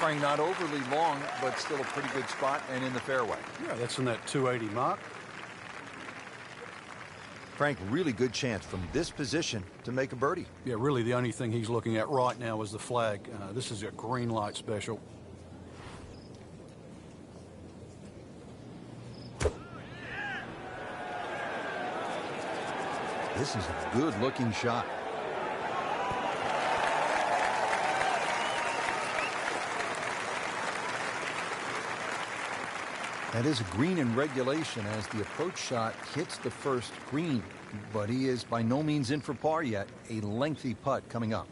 Frank, not overly long, but still a pretty good spot and in the fairway. Yeah, that's in that 280 mark. Frank, really good chance from this position to make a birdie. Yeah, really the only thing he's looking at right now is the flag. This is a green light special. This is a good-looking shot. That is a green in regulation as the approach shot hits the first green, but he is by no means in for par yet. A lengthy putt coming up.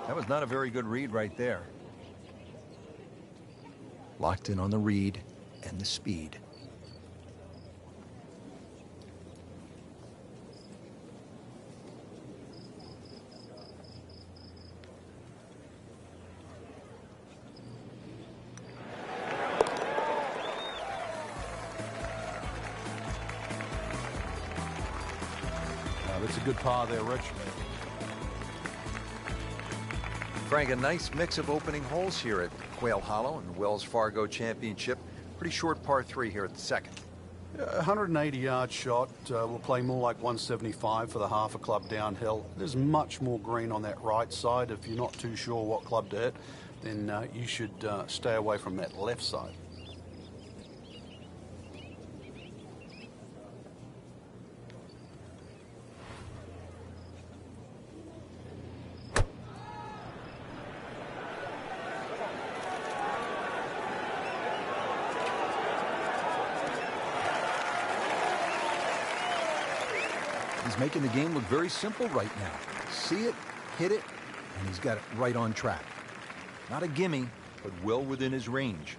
That was not a very good read right there. Locked in on the read and the speed. That's a good par there, Rich. Frank, a nice mix of opening holes here at Quail Hollow and the Wells Fargo Championship. Pretty short par 3 here at the second. 180-yard shot. Will play more like 175 for the half a club downhill. There's much more green on that right side. If you're not too sure what club to hit, then you should stay away from that left side. He's making the game look very simple right now. See it, hit it, and he's got it right on track. Not a gimme, but well within his range.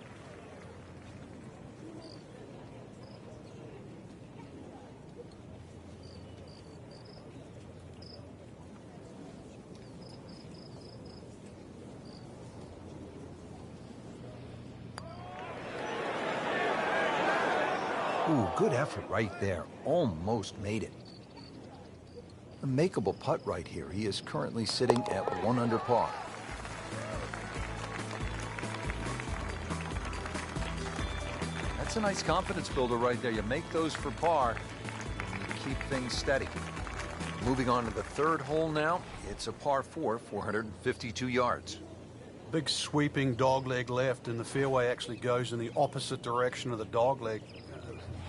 Ooh, good effort right there. Almost made it. A makeable putt right here. He is currently sitting at 1 under par. That's a nice confidence builder right there. You make those for par, and you keep things steady. Moving on to the third hole now. It's a par 4, 452 yards. Big sweeping dogleg left, and the fairway actually goes in the opposite direction of the dogleg.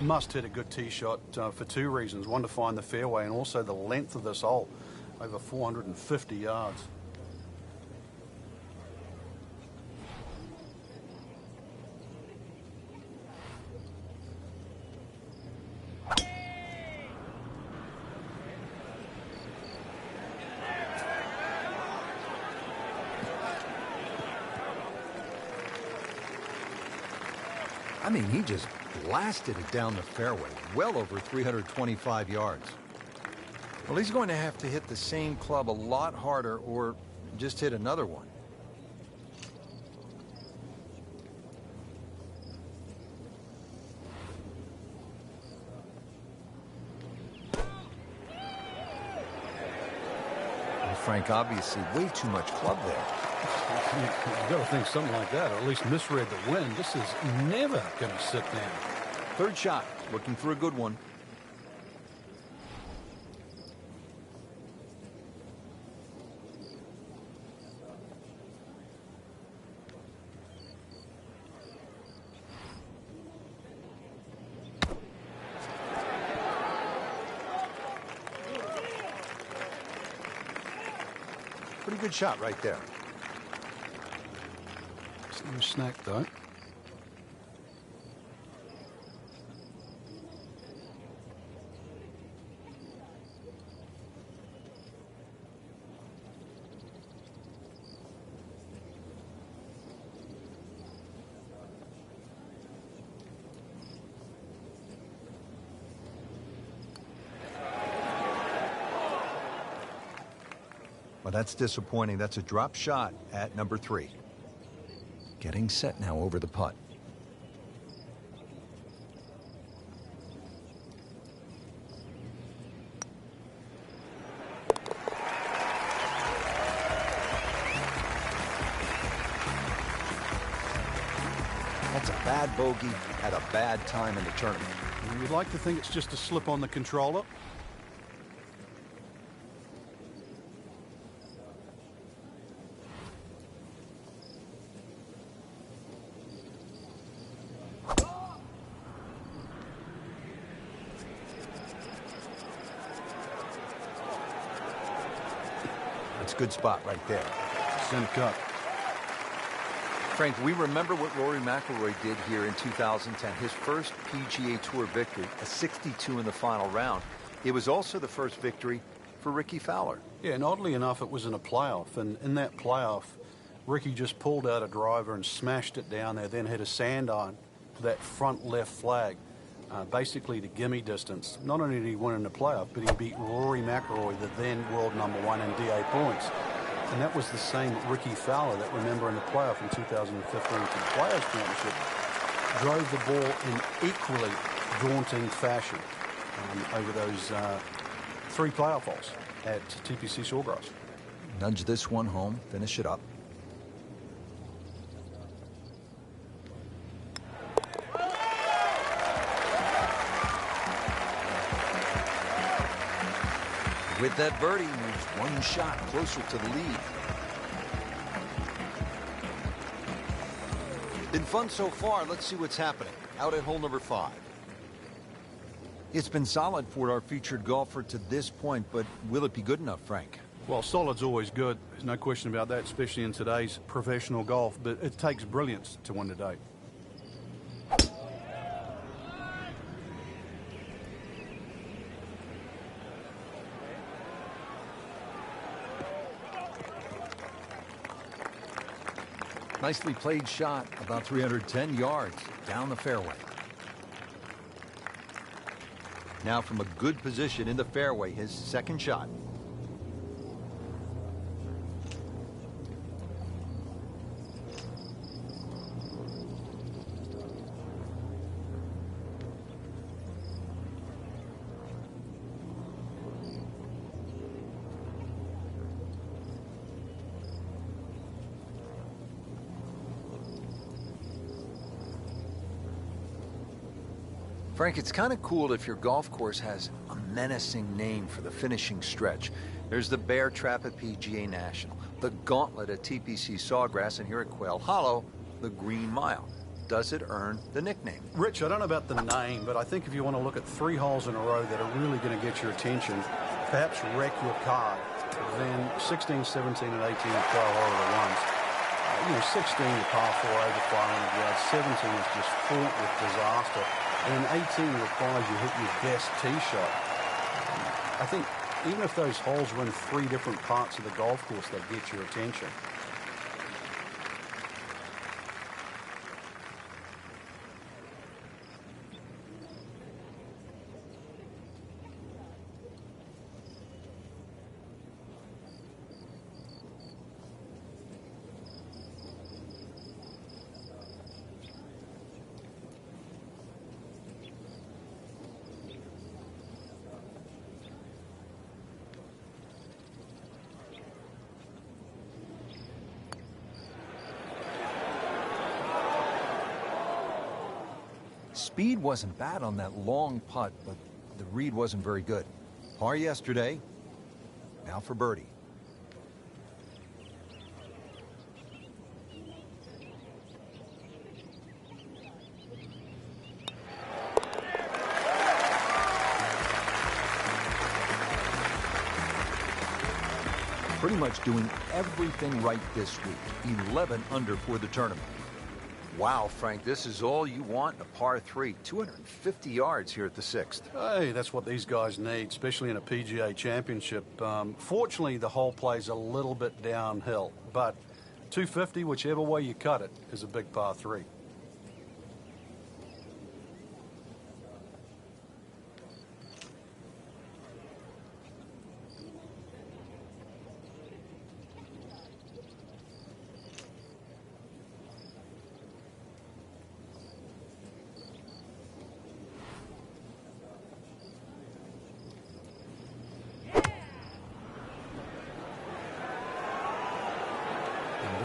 Must hit a good tee shot for two reasons. One, to find the fairway, and also the length of this hole, over 450 yards. I mean, he just blasted it down the fairway, well over 325 yards. Well, he's going to have to hit the same club a lot harder or just hit another one. Well, Frank, obviously way too much club there. You've got to think something like that, or at least misread the wind. This is never going to sit down. Third shot, looking for a good one. Pretty good shot right there. No snack, though. that's disappointing. That's a drop shot at number 3. Getting set now over the putt. That's a bad bogey at a bad time in the tournament. You'd like to think it's just a slip on the controller. That's a good spot right there. Center cut. Frank, we remember what Rory McIlroy did here in 2010. His first PGA Tour victory, a 62 in the final round. It was also the first victory for Ricky Fowler. Yeah, and oddly enough, it was in a playoff. And in that playoff, Ricky just pulled out a driver and smashed it down there, then hit a sand iron to that front left flag, basically to gimme distance. Not only did he win in the playoff, but he beat Rory McIlroy, the then world #1 in DA points. And that was the same Ricky Fowler that, remember, in the playoff in 2015 for the Players' Championship, drove the ball in equally daunting fashion over those 3 playoff holes at TPC Sawgrass. Nudge this one home, finish it up. With that birdie, moves one shot closer to the lead. Been fun so far. Let's see what's happening out at hole number 5. It's been solid for our featured golfer to this point, but will it be good enough, Frank? Well, solid's always good. There's no question about that, especially in today's professional golf. But it takes brilliance to win today. Nicely played shot, about 310 yards down the fairway. Now from a good position in the fairway, his second shot. Frank, it's kind of cool if your golf course has a menacing name for the finishing stretch. There's the Bear Trap at PGA National, the Gauntlet at TPC Sawgrass, and here at Quail Hollow, the Green Mile. Does it earn the nickname? Rich, I don't know about the name, but I think if you want to look at 3 holes in a row that are really going to get your attention, perhaps wreck your card, then 16, 17, and 18 are quite all the ones. 16, your par 4 over 500 yards. 17 is just fraught with disaster. And 18 requires you hit your best tee shot. I think even if those holes were in 3 different parts of the golf course, they get your attention. Speed wasn't bad on that long putt, but the read wasn't very good. Par yesterday, now for birdie. Pretty much doing everything right this week. 11 under for the tournament. Wow, Frank, this is all you want, a par 3, 250 yards here at the 6th. Hey, that's what these guys need, especially in a PGA championship. Fortunately, the hole plays a little bit downhill, but 250, whichever way you cut it, is a big par 3.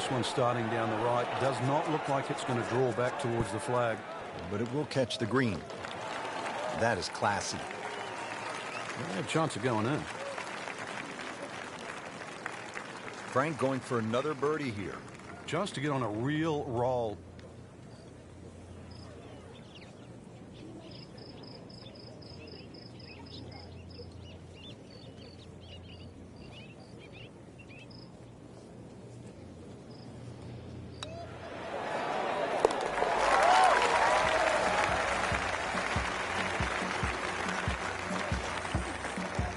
This one starting down the right does not look like it's going to draw back towards the flag. But it will catch the green. That is classy. They have a chance of going in. Frank going for another birdie here. Chance to get on a real roll.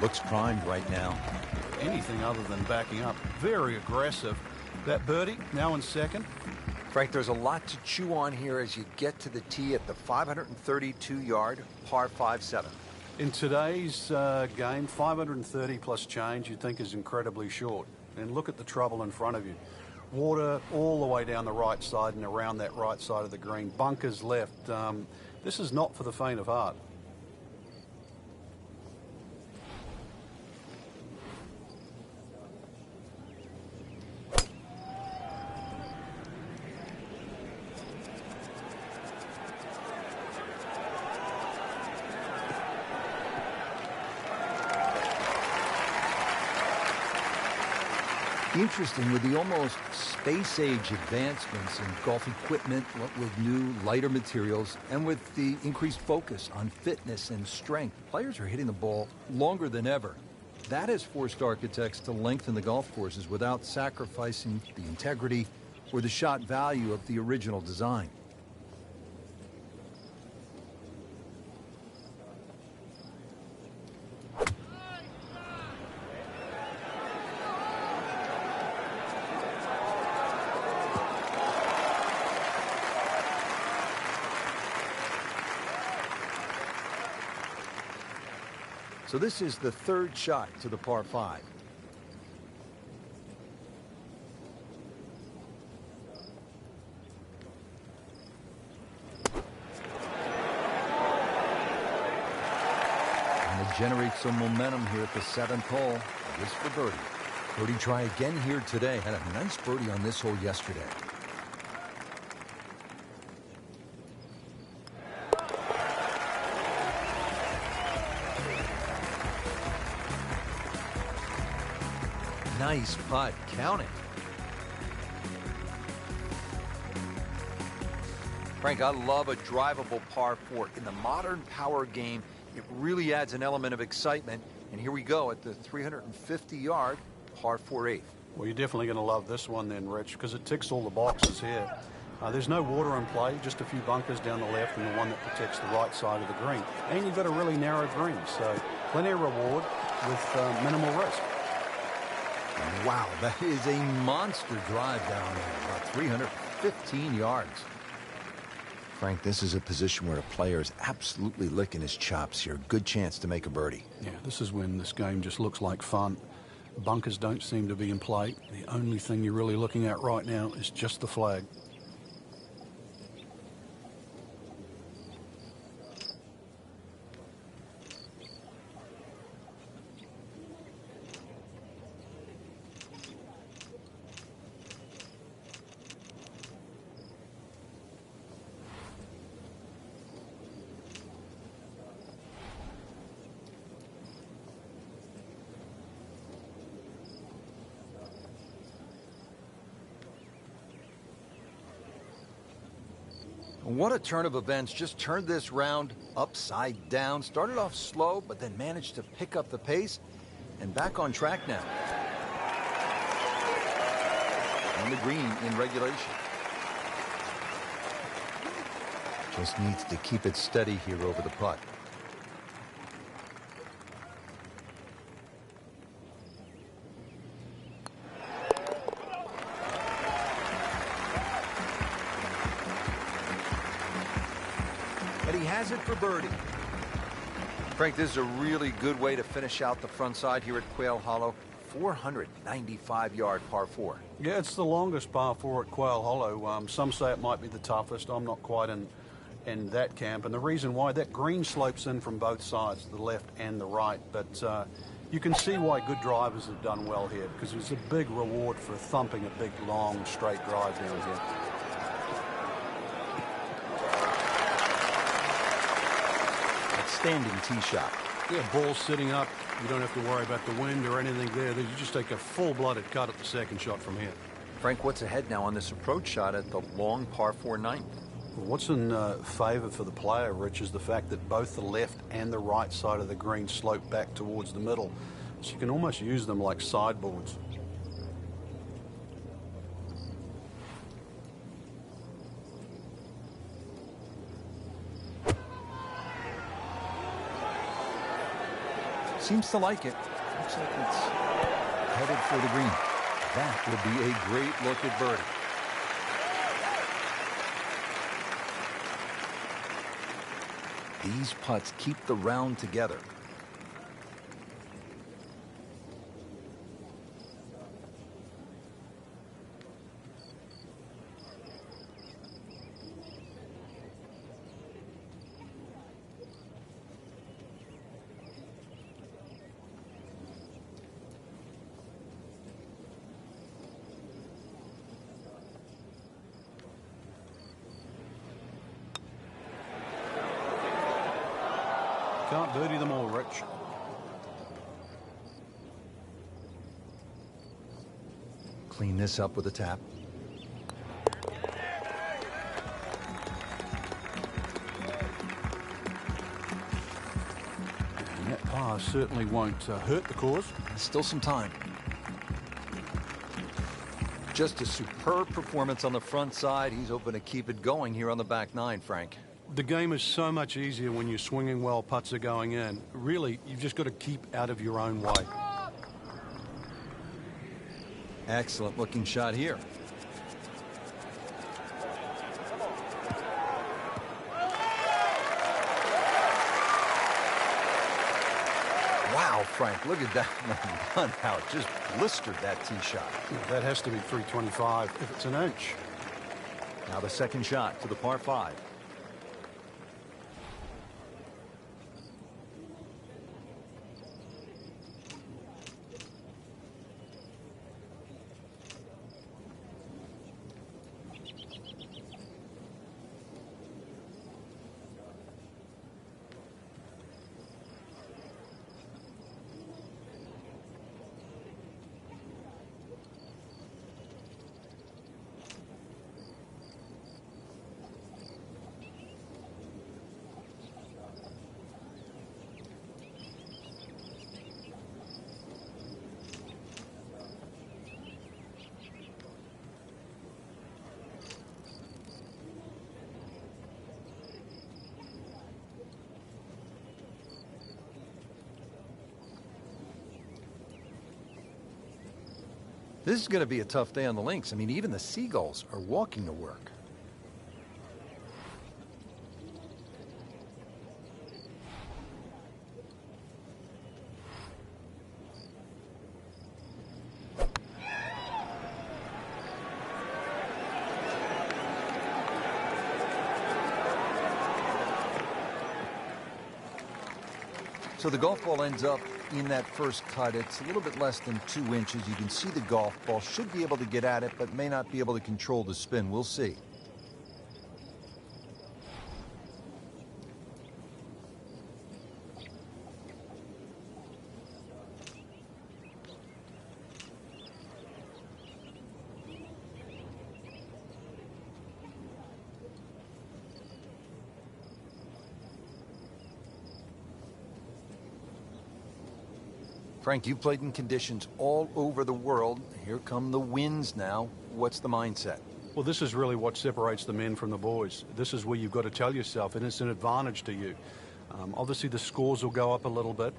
Looks primed right now. Anything other than backing up. Very aggressive. That birdie now in second. Frank, there's a lot to chew on here as you get to the tee at the 532-yard par 5-7. In today's game, 530 plus change you'd think is incredibly short. And look at the trouble in front of you. Water all the way down the right side and around that right side of the green. Bunkers left. This is not for the faint of heart. Interesting, with the almost space-age advancements in golf equipment, what with new, lighter materials, and with the increased focus on fitness and strength, players are hitting the ball longer than ever. That has forced architects to lengthen the golf courses without sacrificing the integrity or the shot value of the original design. So this is the third shot to the par 5. And it generates some momentum here at the 7th hole. This for birdie. Birdie try again here today. Had a nice birdie on this hole yesterday. Nice putt. Count it. Frank, I love a drivable par 4. In the modern power game, it really adds an element of excitement. And here we go at the 350-yard par 4/8. Well, you're definitely going to love this one then, Rich, because it ticks all the boxes here. There's no water in play, just a few bunkers down the left and the one that protects the right side of the green. And you've got a really narrow green, so plenty of reward with minimal risk. Wow, that is a monster drive down there, about 315 yards. Frank, this is a position where a player is absolutely licking his chops here. Good chance to make a birdie. Yeah, this is when this game just looks like fun. Bunkers don't seem to be in play. The only thing you're really looking at right now is just the flag. What a turn of events. Just turned this round upside down. Started off slow, but then managed to pick up the pace and back on track now. On the green in regulation. Just needs to keep it steady here over the putt. He has it for birdie. Frank, this is a really good way to finish out the front side here at Quail Hollow. 495-yard par 4. Yeah, it's the longest par 4 at Quail Hollow. Some say it might be the toughest. I'm not quite in that camp. And the reason why, that green slopes in from both sides, the left and the right. But You can see why good drivers have done well here, because there's a big reward for thumping a big, long, straight drive down here. Outstanding tee shot. Yeah, ball sitting up. You don't have to worry about the wind or anything there. You just take a full-blooded cut at the second shot from here. Frank, what's ahead now on this approach shot at the long par 4 ninth? Well, what's in favour for the player, Rich, is the fact that both the left and the right side of the green slope back towards the middle. So you can almost use them like sideboards. Seems to like it. Looks like it's headed for the green. That would be a great look at birdie. These putts keep the round together. Can't birdie them all, Rich. Clean this up with a tap. And that par certainly won't hurt the cause. Still some time. Just a superb performance on the front side. He's hoping to keep it going here on the back nine, Frank. The game is so much easier when you're swinging well, putts are going in. Really, you've just got to keep out of your own way. Excellent looking shot here. Wow, Frank, look at that run how it just blistered that tee shot. That has to be 325 if it's an inch. Now the second shot to the par 5. This is going to be a tough day on the links. I mean, even the seagulls are walking to work. So the golf ball ends up in that first cut. It's a little bit less than 2 inches. You can see the golf ball should be able to get at it, but may not be able to control the spin. We'll see. Frank, you've played in conditions all over the world. Here come the winds now. What's the mindset? Well, this is really what separates the men from the boys. This is where you've got to tell yourself, and it's an advantage to you. Obviously, the scores will go up a little bit,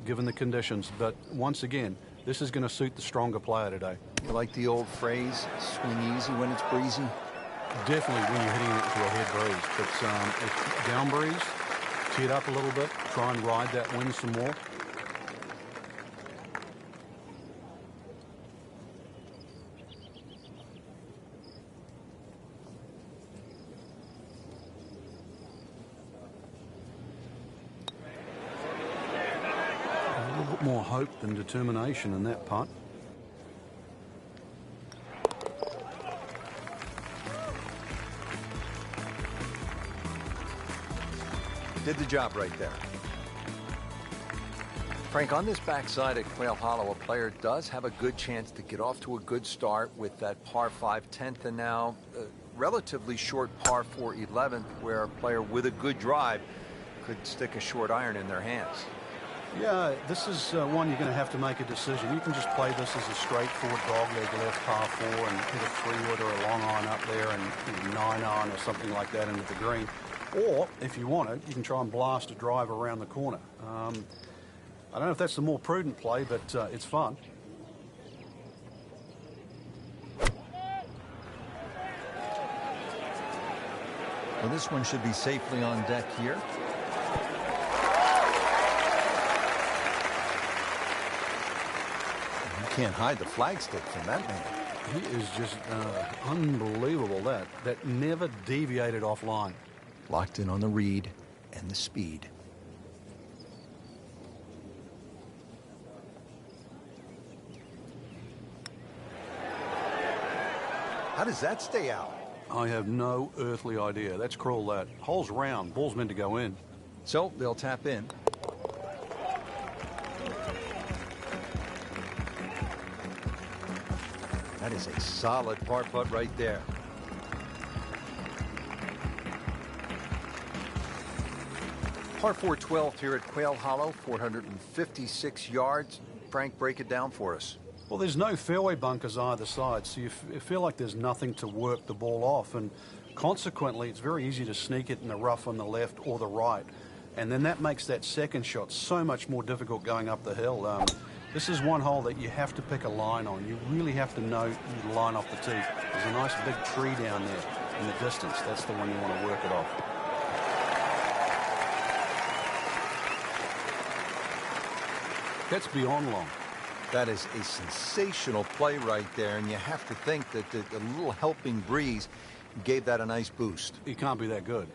given the conditions. But once again, this is going to suit the stronger player today. You like the old phrase, swing easy when it's breezy? Definitely when you're hitting it into a head breeze. But if down breeze, tee it up a little bit, try and ride that wind some more. more hope than determination in that putt. Did the job right there. Frank, on this backside at Quail Hollow, a player does have a good chance to get off to a good start with that par 5 10th and now relatively short par 4 11th, where a player with a good drive could stick a short iron in their hands. Yeah, this is one you're going to have to make a decision. You can just play this as a straightforward dogleg left par 4 and hit a 3-wood or a long iron up there and 9-iron or something like that into the green. Or, if you want it, you can try and blast a drive around the corner. I don't know if that's the more prudent play, but it's fun. Well, this one should be safely on deck here. You can't hide the flagstick from that man. He is just unbelievable. That never deviated offline. Locked in on the read and the speed. How does that stay out? I have no earthly idea. That's cruel, that. Hole's round. Ball's meant to go in. So they'll tap in. That is a solid par putt right there. Par 4 12th here at Quail Hollow, 456 yards. Frank, break it down for us. Well, there's no fairway bunkers either side, so you feel like there's nothing to work the ball off, and consequently, it's very easy to sneak it in the rough on the left or the right, and then that makes that second shot so much more difficult going up the hill. This is one hole that you have to pick a line on. You really have to know the line off the tee. There's a nice big tree down there in the distance. That's the one you want to work it off. That's beyond long. That is a sensational play right there, and you have to think that the little helping breeze gave that a nice boost. He can't be that good.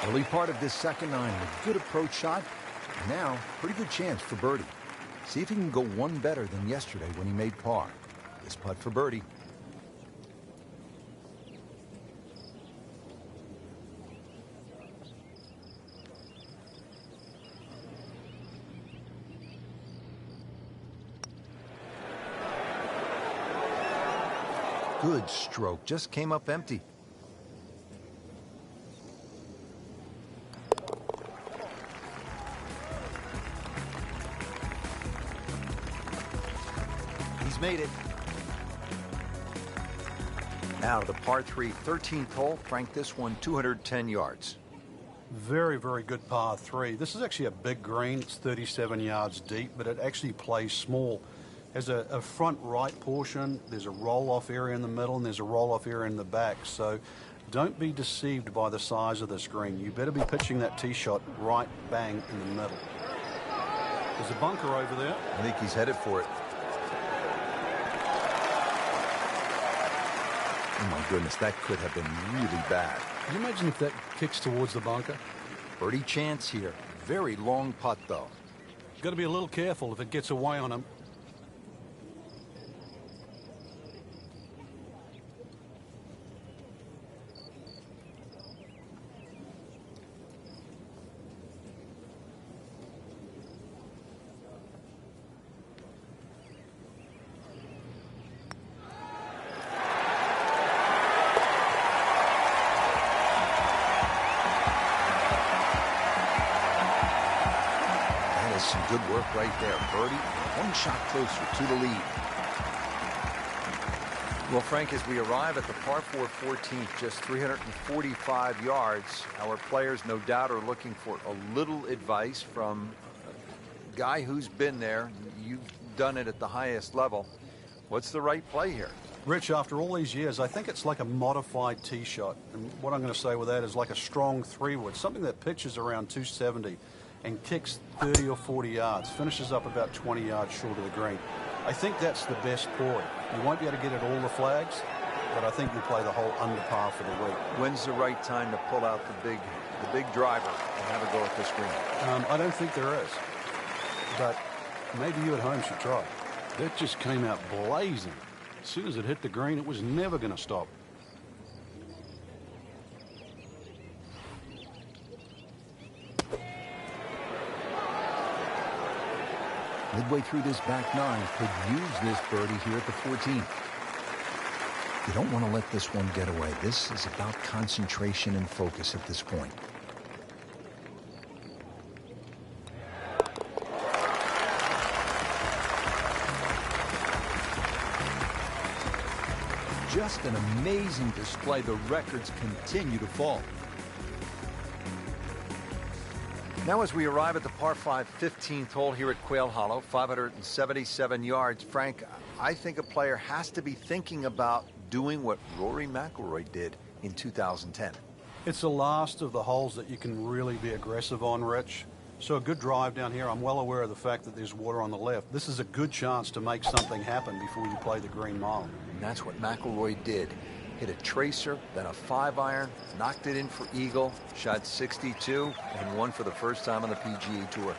Early part of this second nine, a good approach shot. Now, pretty good chance for birdie. See if he can go one better than yesterday when he made par. This putt for birdie. Good stroke, just came up empty. Made it. Now to the par 3 13th hole. Frank, this one 210 yards. Very, very good par 3. This is actually a big green. It's 37 yards deep, but it actually plays small. There's a front right portion, there's a roll-off area in the middle, and there's a roll-off area in the back. So don't be deceived by the size of this green. You better be pitching that tee shot right bang in the middle. There's a bunker over there. I think he's headed for it. Oh my goodness, that could have been really bad. Can you imagine if that kicks towards the bunker? Birdie chance here. Very long putt, though. Got to be a little careful if it gets away on him. Some good work right there. Birdie, one shot closer to the lead. Well, Frank, as we arrive at the par 4 14th, just 345 yards, our players no doubt are looking for a little advice from a guy who's been there. You've done it at the highest level. What's the right play here? Rich, after all these years, I think it's like a modified tee shot. And what I'm going to say with that is like a strong three-wood, something that pitches around 270 and kicks 30 or 40 yards, finishes up about 20 yards short of the green. I think that's the best ploy. You won't be able to get at all the flags, but I think you play the whole under par for the week. When's the right time to pull out the big driver and have a go at this green? I don't think there is, but maybe you at home should try. That just came out blazing. As soon as it hit the green, it was never going to stop. Midway through this back nine, could use this birdie here at the 14th. You don't want to let this one get away. This is about concentration and focus at this point. Just an amazing display. The records continue to fall. Now as we arrive at the par 5 15th hole here at Quail Hollow, 577 yards. Frank, I think a player has to be thinking about doing what Rory McIlroy did in 2010. It's the last of the holes that you can really be aggressive on, Rich. So a good drive down here. I'm well aware of the fact that there's water on the left. This is a good chance to make something happen before you play the green mile. And that's what McIlroy did. Hit a tracer, then a 5-iron, knocked it in for eagle, shot 62, and won for the first time on the PGA Tour.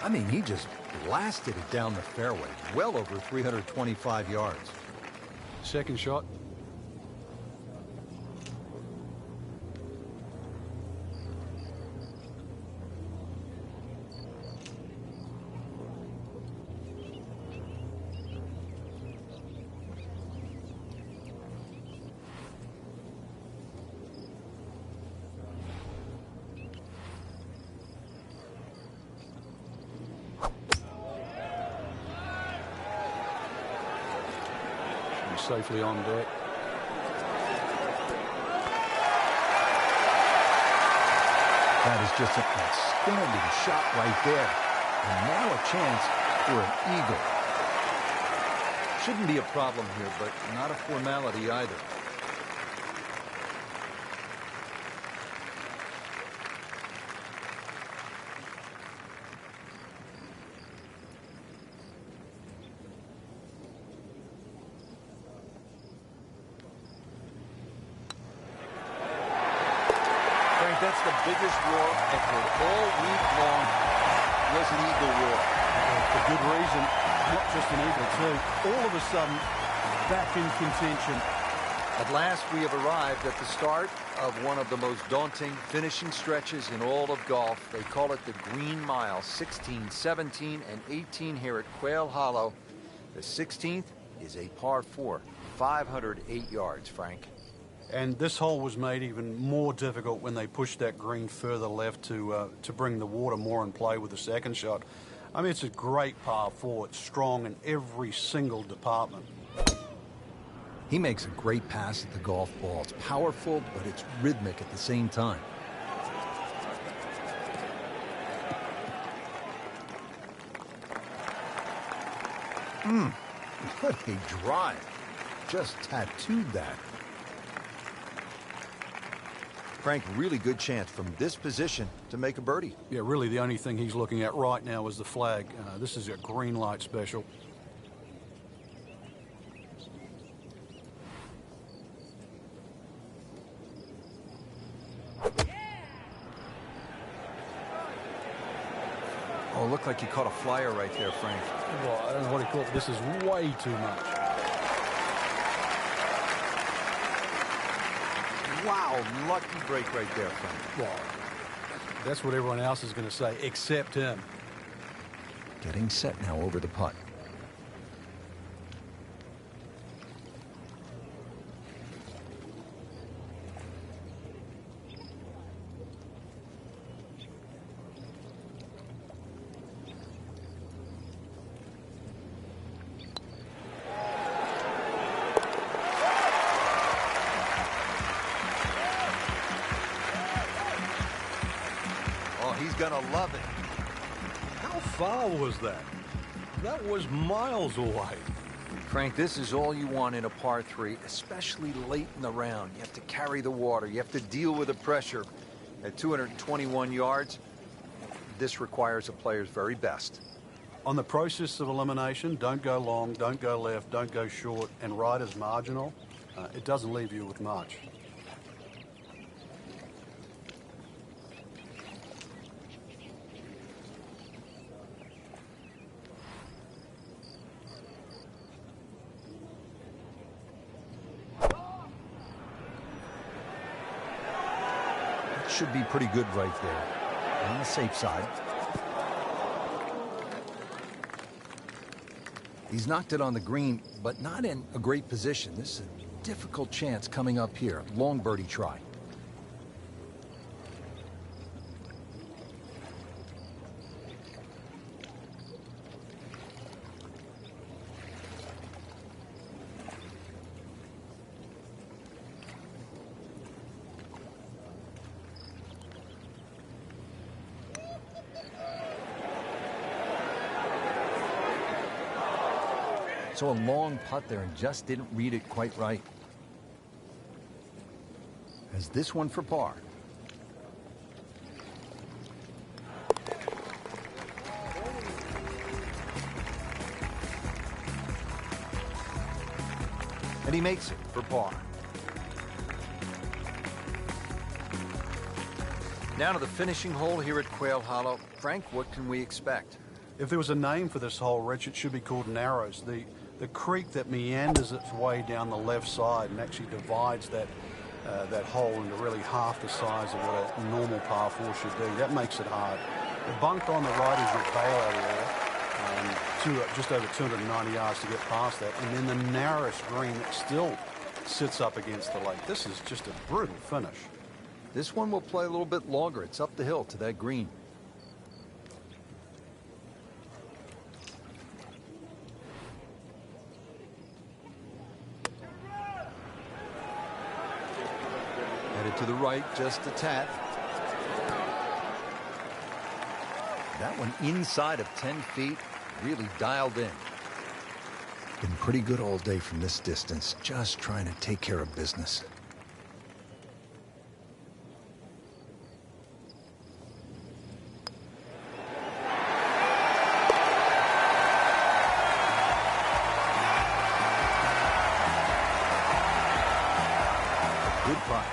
I mean, he just blasted it down the fairway, well over 325 yards. Second shot. Safely on deck. That is just an outstanding shot right there. And now a chance for an eagle. Shouldn't be a problem here, but not a formality either. That's the biggest roar I've heard all week long. Was an eagle roar. For good reason, not just an eagle too. All of a sudden, back in contention. At last, we have arrived at the start of one of the most daunting finishing stretches in all of golf. They call it the Green Mile, 16, 17, and 18 here at Quail Hollow. The 16th is a par 4, 508 yards, Frank. And this hole was made even more difficult when they pushed that green further left to bring the water more in play with the second shot. I mean, it's a great par 4. It's strong in every single department. He makes a great pass at the golf ball. It's powerful, but it's rhythmic at the same time. What a drive. Just tattooed that. Frank, really good chance from this position to make a birdie. Yeah, really the only thing he's looking at right now is the flag. This is a green light special. Oh, looked like you caught a flyer right there, Frank. Well, I don't know what he caught, but this is way too much. Wow, lucky break right there, Frank. Well, that's what everyone else is going to say, except him. Getting set now over the putt. He's gonna love it. How far was that? That was miles away. Frank, this is all you want in a par 3, especially late in the round. You have to carry the water. You have to deal with the pressure. At 221 yards, this requires a player's very best. On the process of elimination, don't go long, don't go left, don't go short, and right is marginal. It doesn't leave you with much. Should be pretty good right there. On the safe side. He's knocked it on the green, but not in a great position. This is a difficult chance coming up here. Long birdie try. So a long putt there and just didn't read it quite right. As this one for par. And he makes it for par. Now to the finishing hole here at Quail Hollow. Frank, what can we expect? If there was a name for this hole, Rich, it should be called Narrows. The creek that meanders its way down the left side and actually divides that hole into really half the size of what a normal par 4 should be. That makes it hard. The bunk on the right is your bailout area, just over 290 yards to get past that, and then the narrowest green that still sits up against the lake. This is just a brutal finish. This one will play a little bit longer. It's up the hill to that green. To the right, just a tad. That one inside of 10 feet, really dialed in. Been pretty good all day from this distance, just trying to take care of business. Good putt.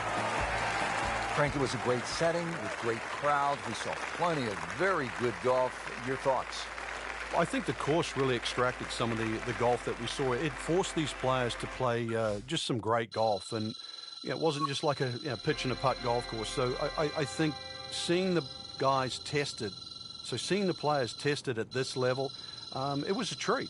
Frank, it was a great setting with great crowds. We saw plenty of very good golf. Your thoughts? I think the course really extracted some of the golf that we saw. It forced these players to play just some great golf, and it wasn't just like a pitch and a putt golf course. So I think seeing the guys tested, seeing the players tested at this level, it was a treat.